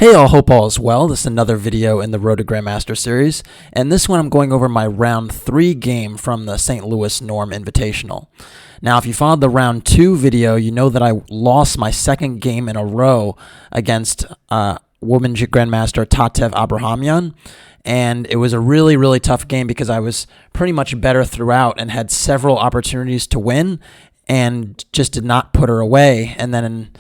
Hey all, hope all is well. This is another video in the Road to Grandmaster series, and this one I'm going over my round 3 game from the St. Louis Norm Invitational. Now, if you followed the round 2 video, you know that I lost my second game in a row against woman Grandmaster Tatev Abrahamyan, and it was a really tough game because I was pretty much better throughout and had several opportunities to win and just did not put her away. And then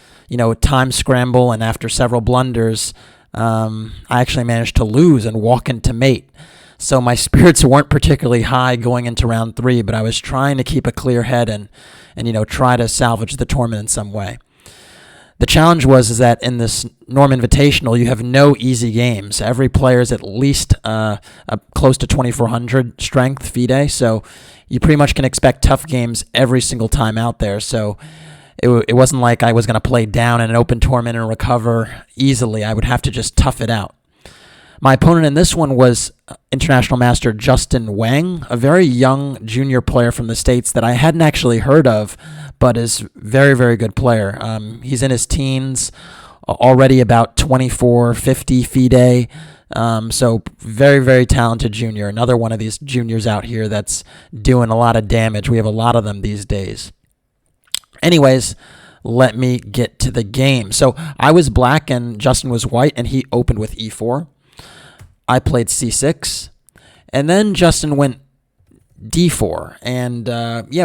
time scramble and after several blunders, I actually managed to lose and walk into mate. So my spirits weren't particularly high going into round 3, but I was trying to keep a clear head and try to salvage the tournament in some way. The challenge is that in this Norm Invitational, you have no easy games. Every player is at least close to 2,400 strength FIDE, so you pretty much can expect tough games every single time out there. So it wasn't like I was going to play down in an open tournament and recover easily. I would have to just tough it out. My opponent in this one was International Master Justin Wang, a very young junior player from the States that I hadn't actually heard of, but is very good player. He's in his teens, already about 2450 FIDE, so very talented junior. Another one of these juniors out here that's doing a lot of damage. We have a lot of them these days. Anyways, let me get to the game. So I was black and Justin was white, and he opened with e4. I played c6, and then Justin went d4. And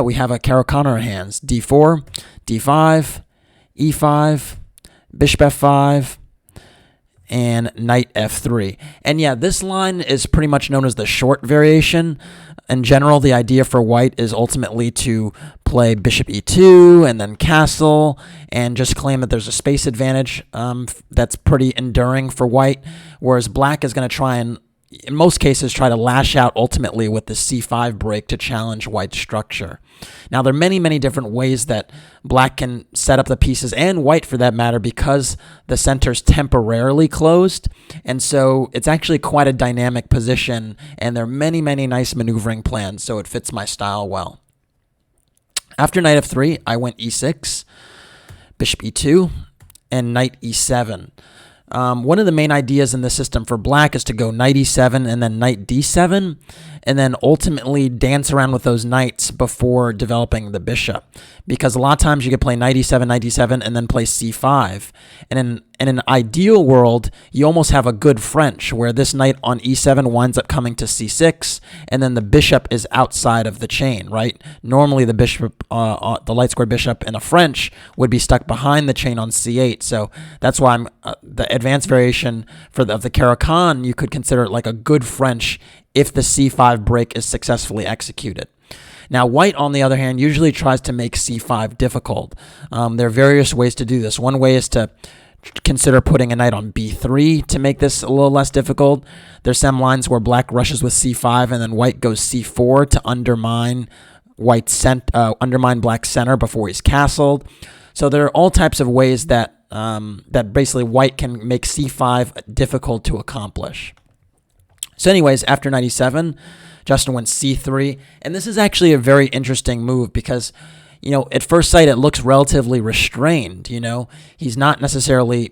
we have a Caro-Kann in our hands. d4, d5, e5, bishop f5, and knight f3. And this line is pretty much known as the short variation. In general, the idea for white is ultimately to play bishop e2 and then castle and just claim that there's a space advantage that's pretty enduring for white, whereas black is going to try and, in most cases, try to lash out ultimately with the c5 break to challenge white's structure. Now, there are many different ways that black can set up the pieces, and white for that matter, because the center's temporarily closed, and so it's actually quite a dynamic position, and there are many nice maneuvering plans, so it fits my style well. After knight f3, I went e6, bishop e2, and knight e7. One of the main ideas in this system for black is to go knight e7 and then knight d7, and then ultimately dance around with those knights before developing the bishop. Because a lot of times you could play knight e7, and then play c5. And in an ideal world, you almost have a good French, where this knight on e7 winds up coming to c6, and then the bishop is outside of the chain, right? Normally the bishop, the light squared bishop in a French would be stuck behind the chain on c8. So that's why the advanced variation of the Caro-Kann, you could consider it like a good French if the c5 break is successfully executed. Now, white, on the other hand, usually tries to make c5 difficult. There are various ways to do this. One way is to consider putting a knight on b3 to make this a little less difficult. There's some lines where black rushes with c5 and then white goes c4 to undermine black's center before he's castled. So there are all types of ways that basically white can make c5 difficult to accomplish. So anyways, after knight e7, Justin went c3, and this is actually a very interesting move because, at first sight it looks relatively restrained. He's not necessarily,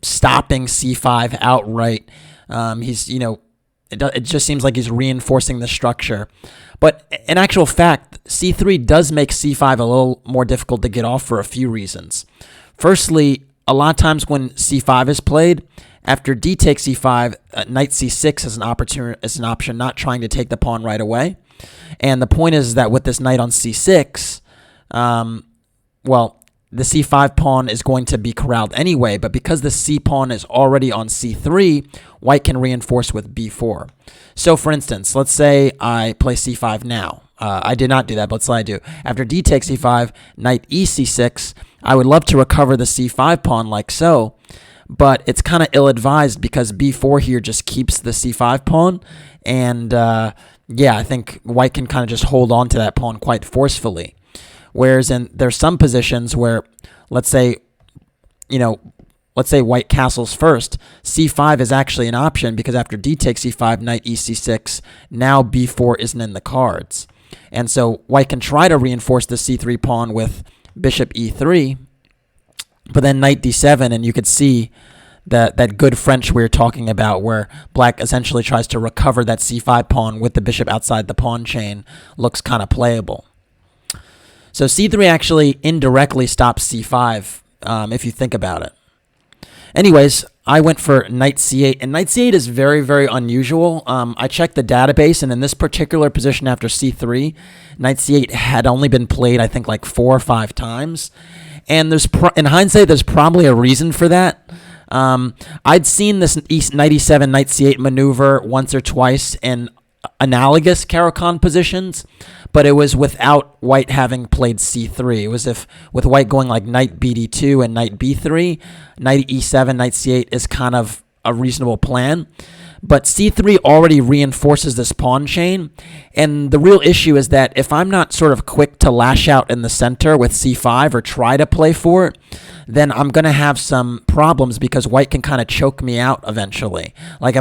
stopping c5 outright. It just seems like he's reinforcing the structure. But in actual fact, c3 does make c5 a little more difficult to get off for a few reasons. Firstly, a lot of times when c5 is played, after d takes c5, knight c6 is an option, not trying to take the pawn right away. And the point is that with this knight on c6, the c5 pawn is going to be corralled anyway, but because the c pawn is already on c3, white can reinforce with b4. So for instance, let's say I play c5 now. I did not do that, but let's say I do. After d takes c5, knight e c6, I would love to recover the c5 pawn like so, but it's kind of ill-advised because b4 here just keeps the c5 pawn, and I think white can kind of just hold on to that pawn quite forcefully. Whereas there's some positions where, let's say white castles first, c5 is actually an option because after d takes c5, knight e c6, now b4 isn't in the cards. And so white can try to reinforce the c3 pawn with bishop e3, but then knight d7, and you could see that good French we were talking about, where black essentially tries to recover that c5 pawn with the bishop outside the pawn chain, looks kind of playable. So c3 actually indirectly stops c5, if you think about it. Anyways, I went for knight c8, and knight c8 is very, very unusual. I checked the database, and in this particular position after c3, knight c8 had only been played, I think, like 4 or 5 times. And in hindsight, there's probably a reason for that. I'd seen this knight e7, knight c8 maneuver once or twice in analogous Caro-Kann positions, but it was without white having played c3. It was with white going like knight bd2 and knight b3, knight e7, knight c8 is kind of a reasonable plan. But c3 already reinforces this pawn chain, and the real issue is that if I'm not sort of quick to lash out in the center with c5 or try to play for it, then I'm going to have some problems because white can kind of choke me out eventually. Like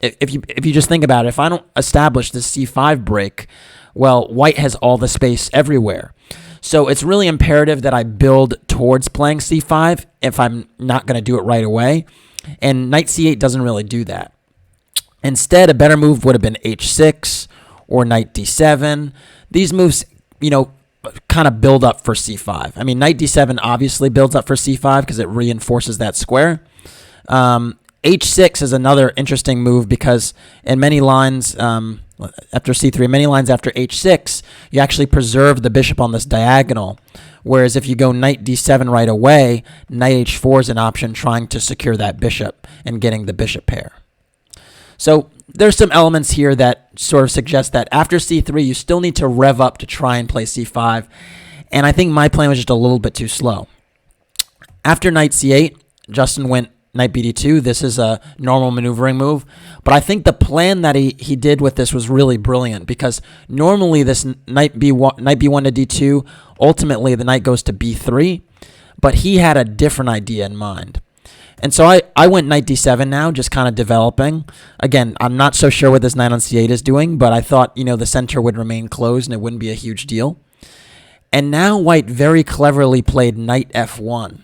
if you just think about it, if I don't establish this c5 break, well, white has all the space everywhere. So it's really imperative that I build towards playing c5 if I'm not going to do it right away. And knight c8 doesn't really do that. Instead, a better move would have been h6 or knight d7. These moves, kind of build up for c5. I mean, knight d7 obviously builds up for c5 because it reinforces that square. H6 is another interesting move because in many lines after c3, many lines after h6, you actually preserve the bishop on this diagonal. Whereas if you go knight d7 right away, knight h4 is an option trying to secure that bishop and getting the bishop pair. So there's some elements here that sort of suggest that after c3, you still need to rev up to try and play c5. And I think my plan was just a little bit too slow. After knight c8, Justin went knight bd2. This is a normal maneuvering move. But I think the plan that he did with this was really brilliant because normally this knight b1 to d2, ultimately the knight goes to b3. But he had a different idea in mind. And so I went knight d7 now, just kind of developing. Again, I'm not so sure what this knight on c8 is doing, but I thought, the center would remain closed and it wouldn't be a huge deal. And now white very cleverly played knight f1.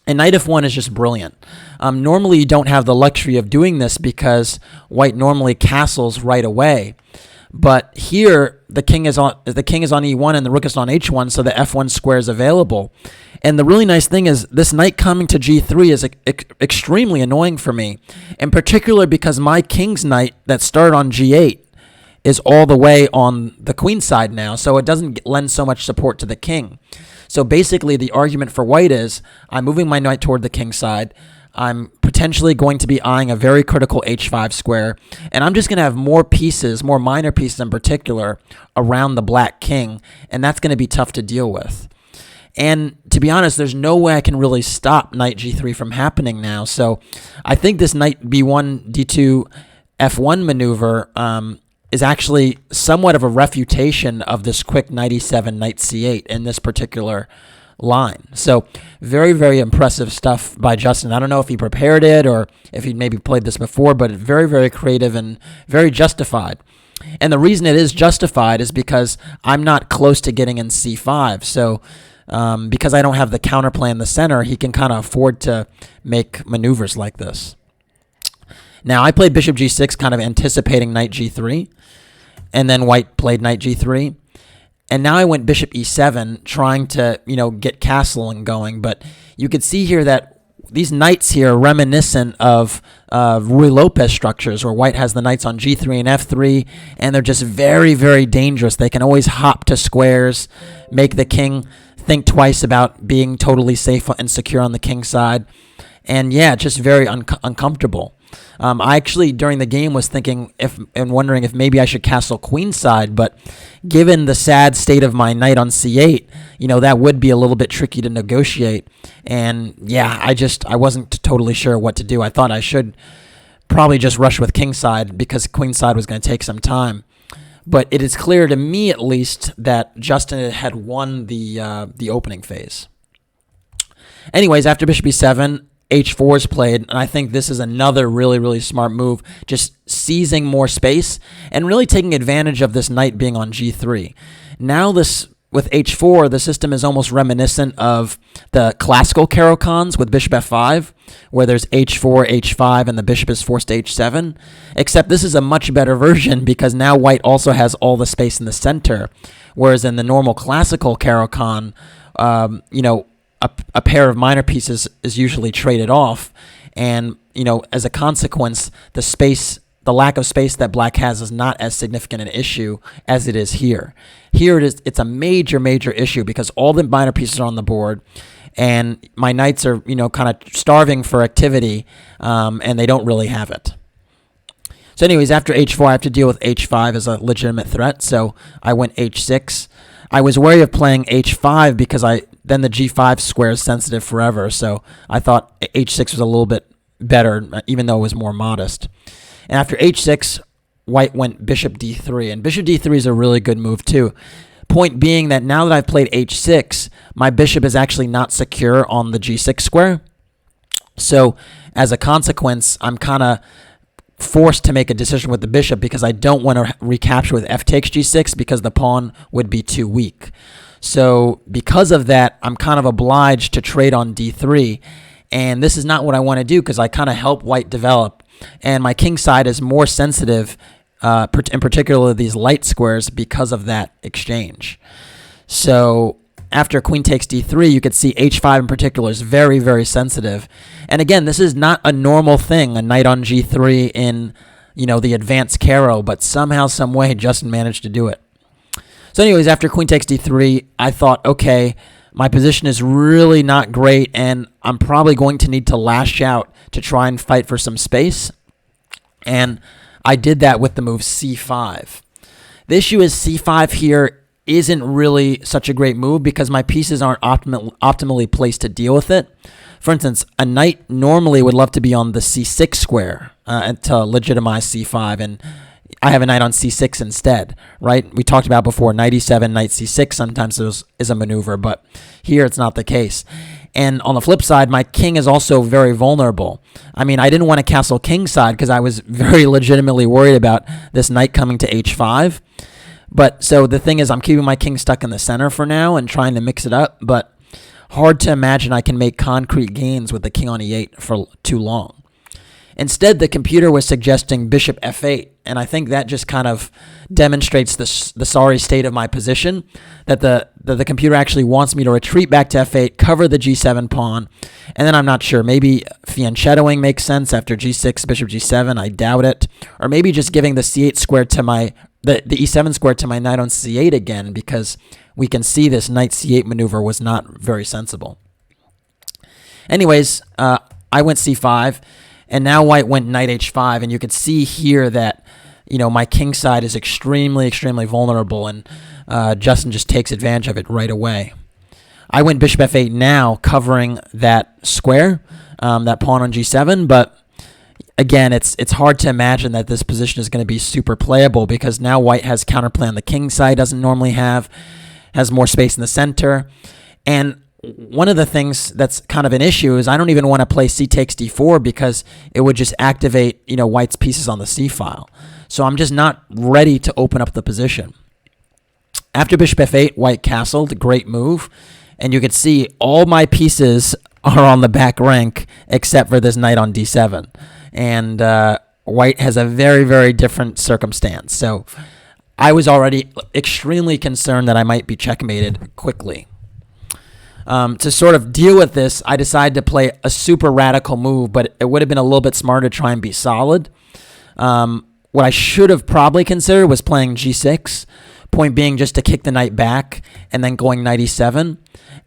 And knight f1 is just brilliant. Normally you don't have the luxury of doing this because white normally castles right away. But here the king is on e1 and the rook is on h1, so the f1 square is available. And the really nice thing is this knight coming to g3 is extremely annoying for me, in particular because my king's knight that started on g8 is all the way on the queen side now, so it doesn't lend so much support to the king. So basically the argument for white is I'm moving my knight toward the king side. I'm potentially going to be eyeing a very critical h5 square, and I'm just going to have more pieces, more minor pieces in particular, around the black king, and that's going to be tough to deal with. And to be honest, there's no way I can really stop knight g3 from happening now, so I think this knight b1, d2, f1 maneuver is actually somewhat of a refutation of this quick knight e7, knight c8 in this particular line. So very, very impressive stuff by Justin. I don't know if he prepared it or if he'd maybe played this before, but very, very creative and very justified. And the reason it is justified is because I'm not close to getting in c5. So because I don't have the counterplay in the center, he can kind of afford to make maneuvers like this. Now, I played bishop g6, kind of anticipating knight g3, and then white played knight g3. And now I went bishop e7, trying to, get castling going. But you could see here that these knights here are reminiscent of Ruy Lopez structures, where white has the knights on g3 and f3, and they're just very, very dangerous. They can always hop to squares, make the king think twice about being totally safe and secure on the king side. And yeah, just very uncomfortable. I actually, during the game, was thinking and wondering if maybe I should castle queenside, but given the sad state of my knight on c8, that would be a little bit tricky to negotiate. And yeah, I wasn't totally sure what to do. I thought I should probably just rush with kingside because queenside was going to take some time. But it is clear to me, at least, that Justin had won the opening phase. Anyways, after bishop e7, h4 is played, and I think this is another really, really smart move, just seizing more space and really taking advantage of this knight being on g3. Now this with h4, the system is almost reminiscent of the classical Caro-Kanns with bishop f5, where there's h4, h5, and the bishop is forced to h7, except this is a much better version because now white also has all the space in the center, whereas in the normal classical Caro-Kann, a pair of minor pieces is usually traded off, and, as a consequence, the lack of space that black has is not as significant an issue as it is here. Here it's a major, major issue because all the minor pieces are on the board, and my knights are, kind of starving for activity, and they don't really have it. So anyways, after h4, I have to deal with h5 as a legitimate threat, so I went h6. I was wary of playing h5 because then the g5 square is sensitive forever, so I thought h6 was a little bit better, even though it was more modest. And after h6, white went bishop d3, and bishop d3 is a really good move too. Point being that now that I've played h6, my bishop is actually not secure on the g6 square. So as a consequence, I'm kind of forced to make a decision with the bishop because I don't want to recapture with f takes g6 because the pawn would be too weak. So because of that, I'm kind of obliged to trade on d3, and this is not what I want to do because I kind of help white develop, and my king side is more sensitive, in particular these light squares, because of that exchange. So after queen takes d3, you could see h5 in particular is very, very sensitive. And again, this is not a normal thing, a knight on g3 in, the advanced Caro, but somehow, some way, Justin managed to do it. So anyways, after queen takes d3, I thought, okay, my position is really not great, and I'm probably going to need to lash out to try and fight for some space. And I did that with the move c5. The issue is c5 here isn't really such a great move because my pieces aren't optimally placed to deal with it. For instance, a knight normally would love to be on the c6 square to legitimize c5, and I have a knight on c6 instead, right? We talked about before, knight e7, knight c6 sometimes is a maneuver, but here it's not the case. And on the flip side, my king is also very vulnerable. I mean, I didn't want to castle king side because I was very legitimately worried about this knight coming to h5. But so the thing is, I'm keeping my king stuck in the center for now and trying to mix it up, but hard to imagine I can make concrete gains with the king on e8 for too long. Instead, the computer was suggesting bishop f8, and I think that just kind of demonstrates the sorry state of my position, that the computer actually wants me to retreat back to f8, cover the g7 pawn, and then I'm not sure. Maybe fianchettoing makes sense after g6, bishop g7. I doubt it. Or maybe just giving the c8 square to the e7 square to my knight on c8 again, because we can see this knight c8 maneuver was not very sensible. Anyways, I went c5. And now white went knight h5, and you can see here that, my king side is extremely, extremely vulnerable, and Justin just takes advantage of it right away. I went bishop f8 now, covering that square, that pawn on g7, but again, it's hard to imagine that this position is going to be super playable because now white has counterplay on the king side, doesn't normally have, has more space in the center, and one of the things that's kind of an issue is I don't even want to play c takes d4 because it would just activate, white's pieces on the c file. So I'm just not ready to open up the position. After bishop f8, white castled, great move. And you can see all my pieces are on the back rank except for this knight on d7. And white has a very, very different circumstance. So I was already extremely concerned that I might be checkmated quickly. To sort of deal with this, I decided to play a super radical move, but it would have been a little bit smarter to try and be solid. What I should have probably considered was playing g6, point being just to kick the knight back and then going knight e7.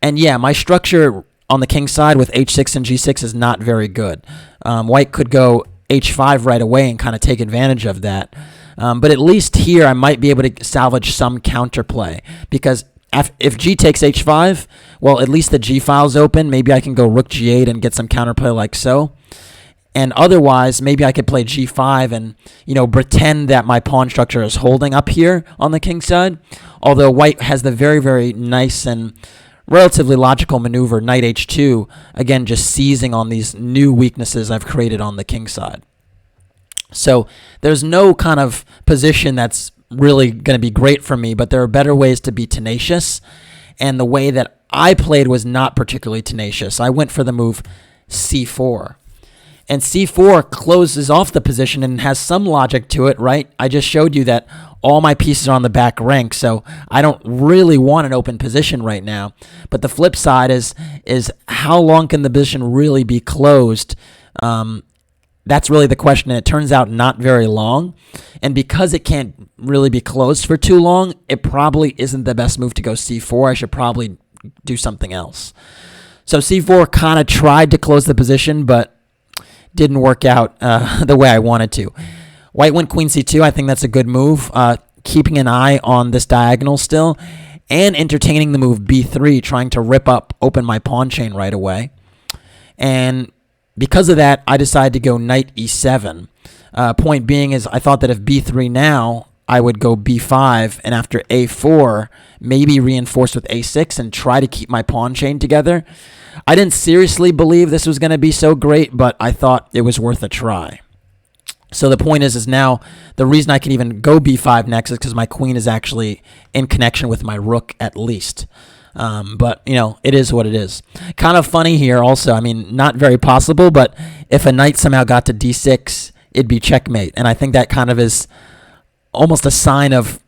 And yeah, my structure on the king side with h6 and g6 is not very good. White could go h5 right away and kind of take advantage of that. But at least here I might be able to salvage some counterplay because if g takes h5, well, at least the g file's open. Maybe I can go rook g8 and get some counterplay like so. And otherwise, maybe I could play g5 and, pretend that my pawn structure is holding up here on the king side. Although white has the very, very nice and relatively logical maneuver, knight h2, again, just seizing on these new weaknesses I've created on the king side. So there's no kind of position that's really going to be great for me, but there are better ways to be tenacious, and the way that I played was not particularly tenacious. I went for the move c4. And c4 closes off the position and has some logic to it, right? I just showed you that all my pieces are on the back rank, so I don't really want an open position right now. But the flip side is how long can the position really be closed? That's really the question, and it turns out not very long. And because it can't really be closed for too long, it probably isn't the best move to go c4. I should probably do something else. So c4 kind of tried to close the position, but didn't work out the way I wanted to. White went queen c2. I think that's a good move, keeping an eye on this diagonal still, and entertaining the move b3, trying to open my pawn chain right away. And because of that, I decided to go knight e7. Point being is I thought that if b3 now, I would go b5, and after a4, maybe reinforce with a6 and try to keep my pawn chain together. I didn't seriously believe this was going to be so great, but I thought it was worth a try. So the point is now the reason I can even go b5 next is because my queen is actually in connection with my rook at least. But, it is what it is. Kind of funny here also. I mean, not very possible, but if a knight somehow got to d6, it'd be checkmate. And I think that kind of is almost a sign of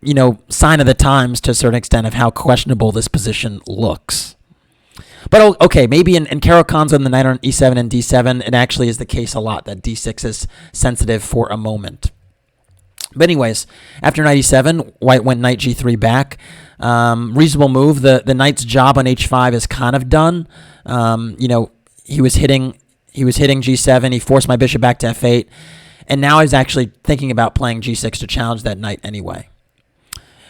the times to a certain extent of how questionable this position looks. But okay, maybe in Caro-Kanns when the knight on e7 and d7, it actually is the case a lot that d6 is sensitive for a moment. But anyways, after knight e7, white went knight g3 back. Reasonable move. The knight's job on h5 is kind of done. He was hitting g7. He forced my bishop back to f8. And now I was actually thinking about playing g6 to challenge that knight anyway.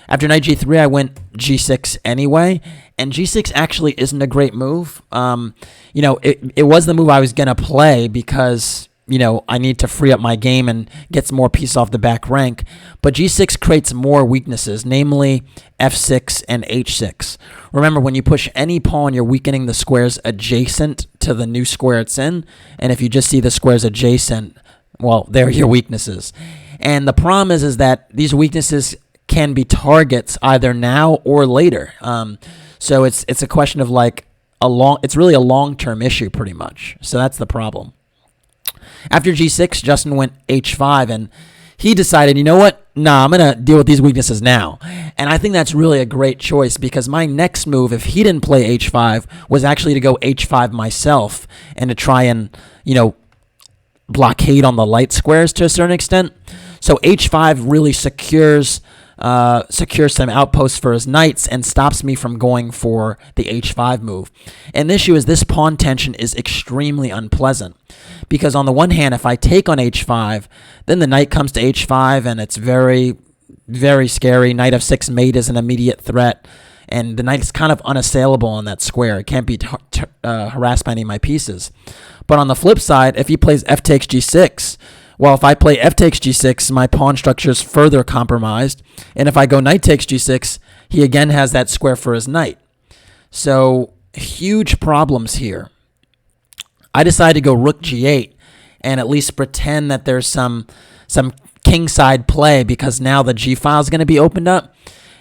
After knight g3, I went g6 anyway, and g6 actually isn't a great move. It was the move I was going to play because, I need to free up my game and get some more pieces off the back rank. But g6 creates more weaknesses, namely f6 and h6. Remember, when you push any pawn, you're weakening the squares adjacent to the new square it's in, and if you just see the squares adjacent, well, they're your weaknesses. And the problem is that these weaknesses can be targets either now or later. So it's a question of it's really a long-term issue pretty much. So that's the problem. After g6, Justin went h5, and he decided, you know what? Nah, I'm going to deal with these weaknesses now. And I think that's really a great choice because my next move, if he didn't play h5, was actually to go h5 myself and to try and, blockade on the light squares to a certain extent. So h5 really secures some outposts for his knights and stops me from going for the h5 move. And the issue is this pawn tension is extremely unpleasant because on the one hand, if I take on h5, then the knight comes to h5 and it's very, very scary. Knight f6 mate is an immediate threat, and the knight is kind of unassailable on that square. It can't be harassed by any of my pieces. But on the flip side, if he plays f takes g6, well, if I play f takes g6, my pawn structure is further compromised. And if I go knight takes g6, he again has that square for his knight. So huge problems here. I decided to go rook g8 and at least pretend that there's some kingside play because now the g file is going to be opened up.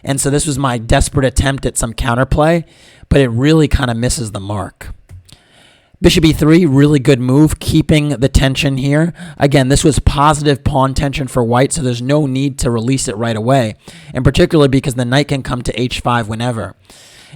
And so this was my desperate attempt at some counterplay, but it really kind of misses the mark. Bishop e3, really good move, keeping the tension here. Again, this was positive pawn tension for white, so there's no need to release it right away, and particularly because the knight can come to h5 whenever.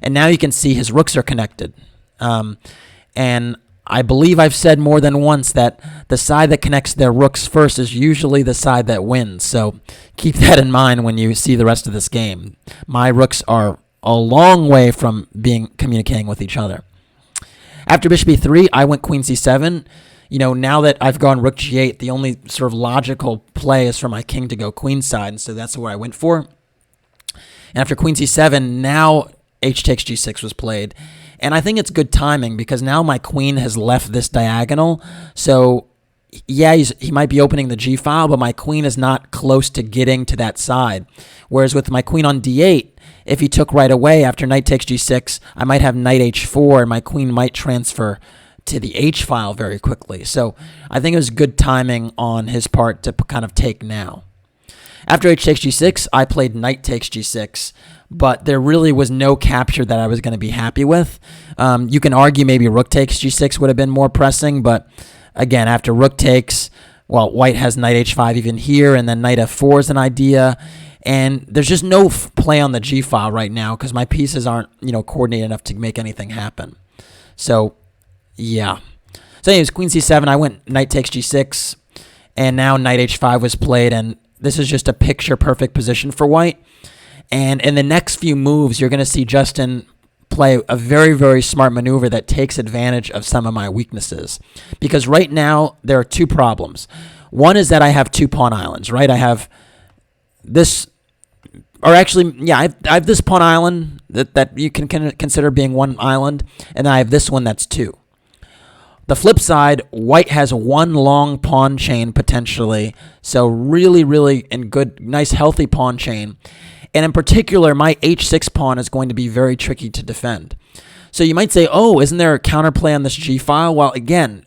And now you can see his rooks are connected. And I believe I've said more than once that the side that connects their rooks first is usually the side that wins, so keep that in mind when you see the rest of this game. My rooks are a long way from communicating with each other. After bishop e3, I went queen c7. Now that I've gone rook g8, the only sort of logical play is for my king to go queenside, and so that's what I went for. And after queen c7, now h takes g6 was played. And I think it's good timing because now my queen has left this diagonal. So, yeah, he might be opening the g file, but my queen is not close to getting to that side. Whereas with my queen on d8, if he took right away after knight takes g6, I might have knight h4, and my queen might transfer to the h file very quickly. So I think it was good timing on his part to kind of take now. After h6, g6, I played knight takes g6, but there really was no capture that I was going to be happy with. You can argue maybe rook takes g6 would have been more pressing, but again, after rook takes, well, white has knight h5 even here, and then knight f4 is an idea. And there's just no play on the g-file right now because my pieces aren't, coordinated enough to make anything happen. So, yeah. So anyways, queen c7, I went knight takes g6, and now knight h5 was played, and this is just a picture-perfect position for white. And in the next few moves, you're going to see Justin play a very, very smart maneuver that takes advantage of some of my weaknesses. Because right now, there are two problems. One is that I have two pawn islands, right? I have this... Or actually, yeah, I have this pawn island that you can consider being one island, and then I have this one that's two. The flip side, white has one long pawn chain potentially, so really, really nice, healthy pawn chain. And in particular, my h6 pawn is going to be very tricky to defend. So you might say, oh, isn't there a counterplay on this g-file? Well, again,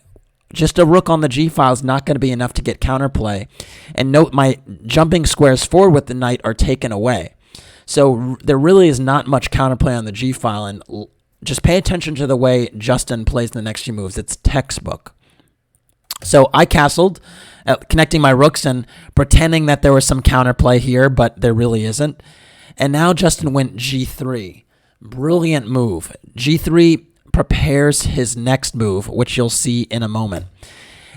just a rook on the g-file is not going to be enough to get counterplay. And note my jumping squares forward with the knight are taken away. So there really is not much counterplay on the g-file. And just pay attention to the way Justin plays the next few moves. It's textbook. So I castled, connecting my rooks and pretending that there was some counterplay here, but there really isn't. And now Justin went g3. Brilliant move. g3 prepares his next move, which you'll see in a moment.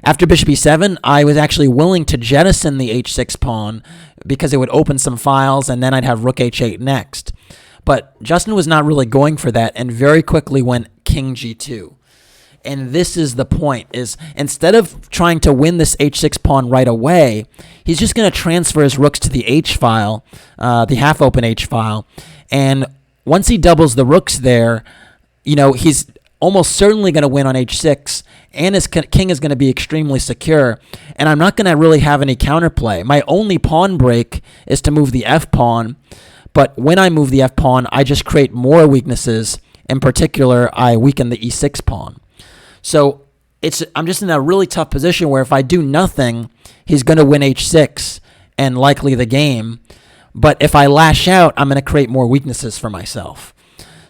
After bishop e7, I was actually willing to jettison the h6 pawn because it would open some files, and then I'd have rook h8 next. But Justin was not really going for that and very quickly went king g2. And this is the point, is instead of trying to win this h6 pawn right away, he's just going to transfer his rooks to the h-file, the half-open h-file. And once he doubles the rooks there, he's almost certainly going to win on h6, and his king is going to be extremely secure. And I'm not going to really have any counterplay. My only pawn break is to move the f-pawn, but when I move the f-pawn, I just create more weaknesses. In particular, I weaken the e6 pawn. So I'm just in a really tough position where if I do nothing, he's going to win h6 and likely the game. But if I lash out, I'm going to create more weaknesses for myself.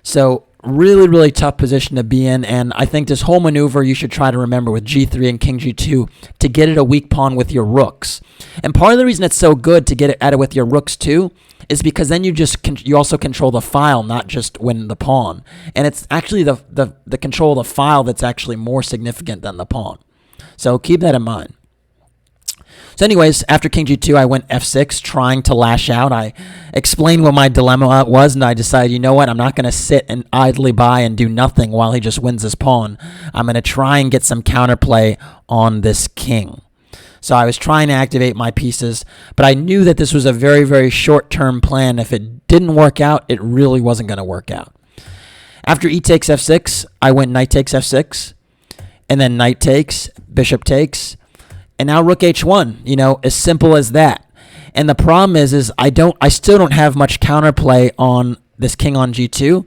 So really, really tough position to be in. And I think this whole maneuver you should try to remember with g3 and king g2 to get at a weak pawn with your rooks. And part of the reason it's so good to get at it with your rooks too is because then you also control the file, not just win the pawn. And it's actually the control of the file that's actually more significant than the pawn. So keep that in mind. So anyways, after king g2, I went f6, trying to lash out. I explained what my dilemma was, and I decided, you know what, I'm not going to sit and idly by and do nothing while he just wins his pawn. I'm going to try and get some counterplay on this king. So I was trying to activate my pieces, but I knew that this was a very, very short-term plan. If it didn't work out, it really wasn't going to work out. After e takes f6, I went knight takes f6, and then knight takes, bishop takes, and now rook h1, as simple as that. And the problem is I still don't have much counterplay on this king on g2.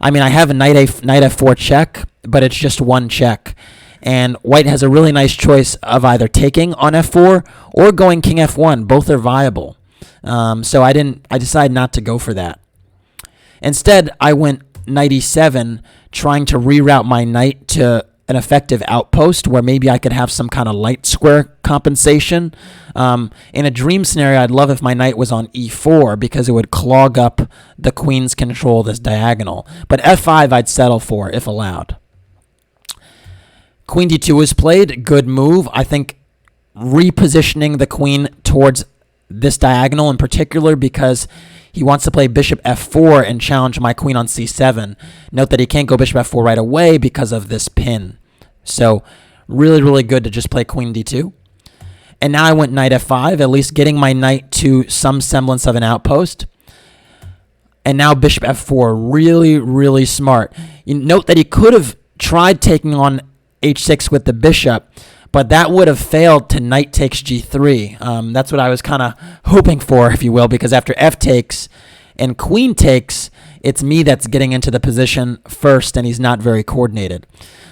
I mean, I have a knight f4 check, but it's just one check. And white has a really nice choice of either taking on f4 or going king f1. Both are viable. So I decided not to go for that. Instead, I went knight e7, trying to reroute my knight to an effective outpost where maybe I could have some kind of light square compensation. In a dream scenario, I'd love if my knight was on e4 because it would clog up the queen's control of this diagonal. But f5 I'd settle for if allowed. Queen d2 was played. Good move. I think repositioning the queen towards this diagonal in particular because he wants to play bishop f4 and challenge my queen on c7. Note that he can't go bishop f4 right away because of this pin. So really, really good to just play queen d2. And now I went knight f5, at least getting my knight to some semblance of an outpost. And now bishop f4, really, really smart. You note that he could have tried taking on h6 with the bishop, but that would have failed to knight takes g3. That's what I was kind of hoping for, if you will, because after f takes and queen takes, it's me that's getting into the position first, and he's not very coordinated.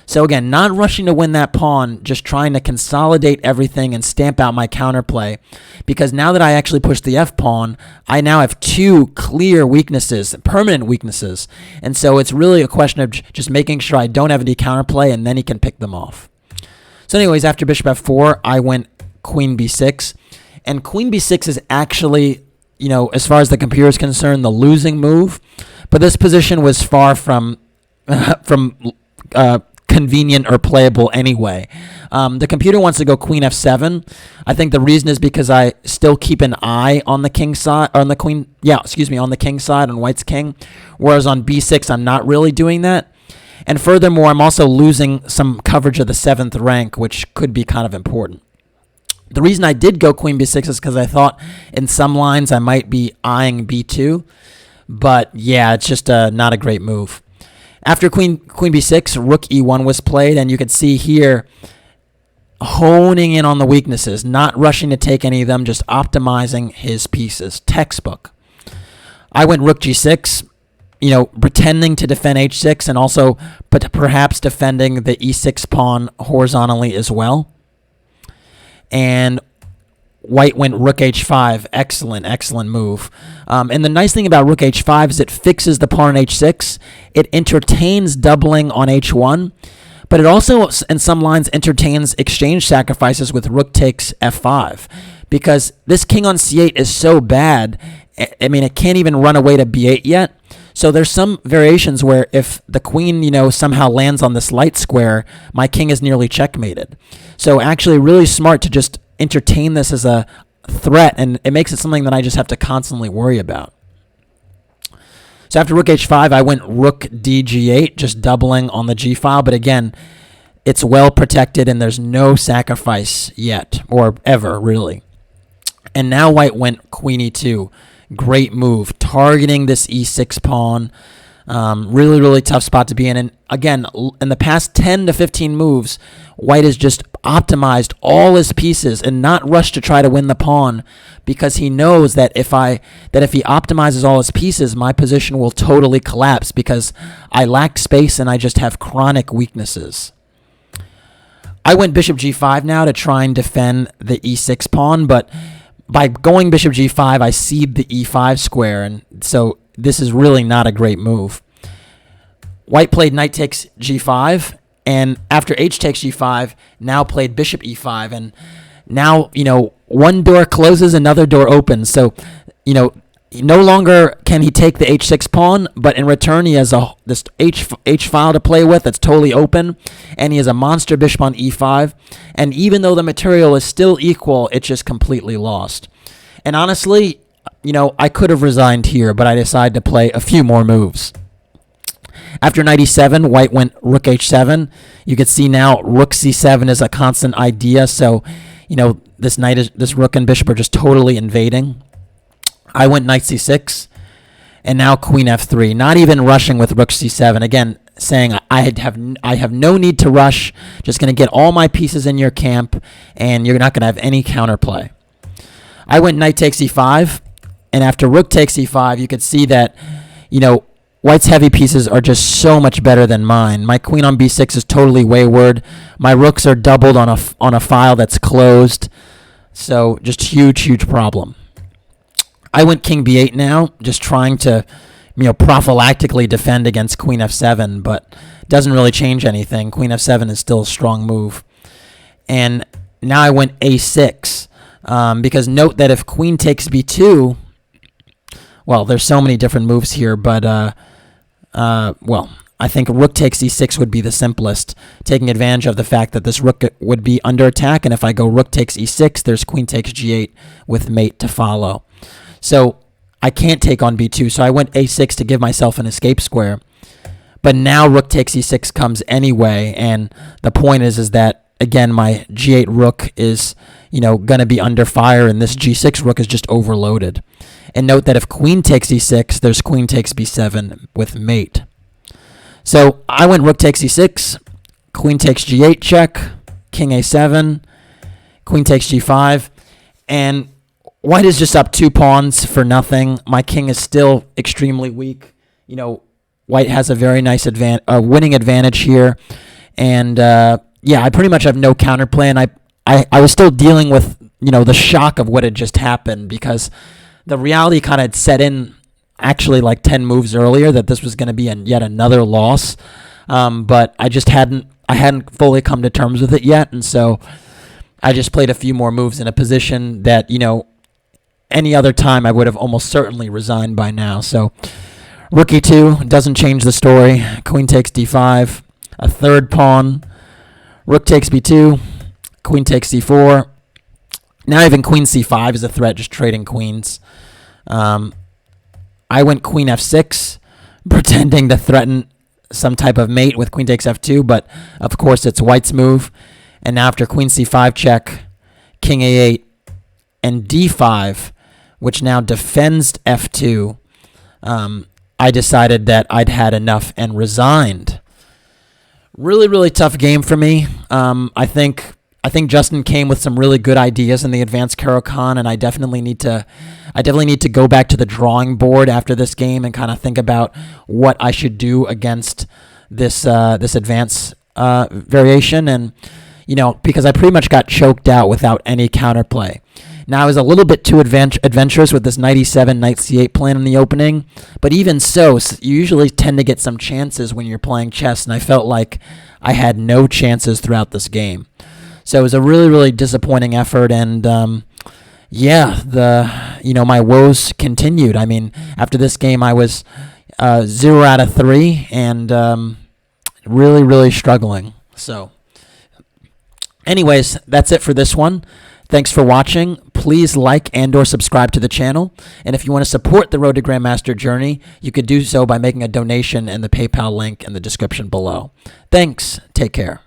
So again, not rushing to win that pawn, just trying to consolidate everything and stamp out my counterplay. Because now that I actually pushed the f-pawn, I now have two clear weaknesses, permanent weaknesses. And so it's really a question of just making sure I don't have any counterplay, and then he can pick them off. So anyways, after bishop f4, I went queen b6. And queen b6 is actually, as far as the computer is concerned, the losing move. But this position was far from convenient or playable anyway. The computer wants to go queen f7. I think the reason is because I still keep an eye on the king side, on the king side, on white's king, whereas on b6 I'm not really doing that. And furthermore, I'm also losing some coverage of the 7th rank, which could be kind of important. The reason I did go queen b6 is because I thought in some lines I might be eyeing b2, but yeah, it's just not a great move. After queen b6, rook e1 was played, and you can see here honing in on the weaknesses, not rushing to take any of them, just optimizing his pieces. Textbook. I went rook g6, pretending to defend h6 and also perhaps defending the e6 pawn horizontally as well. And white went rook h5. Excellent move. And the nice thing about rook h5 is it fixes the pawn on h6. It entertains doubling on h1, but it also, in some lines, entertains exchange sacrifices with rook takes f5, because this king on c8 is so bad. I mean, it can't even run away to b8 yet. So there's some variations where if the queen, somehow lands on this light square, my king is nearly checkmated. So actually really smart to just entertain this as a threat, and it makes it something that I just have to constantly worry about. So after rook h5, I went rook dg8, just doubling on the g file, but again, it's well protected and there's no sacrifice yet, or ever, really. And now white went queen e2. Great move, targeting this e6 pawn. Really tough spot to be in. And again, in the past 10 to 15 moves, white has just optimized all his pieces and not rushed to try to win the pawn, because he knows that if he optimizes all his pieces, my position will totally collapse because I lack space and I just have chronic weaknesses. I went bishop g5 now to try and defend the e6 pawn, but by going bishop g5, I cede the e5 square, and so this is really not a great move. White played knight takes g5, and after h takes g5, now played bishop e5, and now, one door closes, another door opens. So, no longer can he take the h6 pawn, but in return he has this h file to play with that's totally open, and he has a monster bishop on e5. And even though the material is still equal, it's just completely lost. And honestly, I could have resigned here, but I decided to play a few more moves. After knight e7, white went rook h7. You can see now rook c7 is a constant idea, so this rook and bishop are just totally invading. I went knight c6, and now queen f3. Not even rushing with rook c7. Again, saying I have no need to rush. Just going to get all my pieces in your camp, and you're not going to have any counterplay. I went knight takes e5, and after rook takes e5, you could see that, white's heavy pieces are just so much better than mine. My queen on b6 is totally wayward. My rooks are doubled on a file that's closed. So just huge problem. I went king b8 now, just trying to, prophylactically defend against queen f7, but doesn't really change anything. Queen f7 is still a strong move. And now I went a6, because note that if queen takes b2, well, there's so many different moves here, but, I think rook takes e6 would be the simplest, taking advantage of the fact that this rook would be under attack, and if I go rook takes e6, there's queen takes g8 with mate to follow. So I can't take on b2, so I went a6 to give myself an escape square. But now rook takes e6 comes anyway, and the point is that, again, my g8 rook is, going to be under fire, and this g6 rook is just overloaded. And note that if queen takes e6, there's queen takes b7 with mate. So I went rook takes e6, queen takes g8 check, king a7, queen takes g5, and white is just up 2 pawns for nothing. My king is still extremely weak. White has a very nice winning advantage here. And yeah, I pretty much have no counterplay, and I was still dealing with, the shock of what had just happened, because the reality kind of set in actually like 10 moves earlier that this was going to be yet another loss. But I just hadn't fully come to terms with it yet, and so I just played a few more moves in a position that, any other time I would have almost certainly resigned by now. So Rook E2 doesn't change the story. Queen takes D5, a third pawn. Rook takes B2, Queen takes C4. Now even Queen C5 is a threat, just trading queens. I went Queen F6, pretending to threaten some type of mate with Queen takes F2, but of course it's White's move. And now after Queen C5 check, King A8, and D5, which now defends F2, I decided that I'd had enough and resigned. Really, really tough game for me. I think Justin came with some really good ideas in the advanced Caro-Kann, and I definitely need to go back to the drawing board after this game and kind of think about what I should do against this advanced variation, and because I pretty much got choked out without any counterplay. Now I was a little bit too adventurous with this knight e7, knight c8 plan in the opening, but even so, you usually tend to get some chances when you're playing chess, and I felt like I had no chances throughout this game. So it was a really, really disappointing effort, and yeah, my woes continued. I mean, after this game, I was 0 out of 3, and really, really struggling. So, anyways, that's it for this one. Thanks for watching. Please like and/or subscribe to the channel. And if you want to support the Road to Grandmaster journey, you could do so by making a donation in the PayPal link in the description below. Thanks. Take care.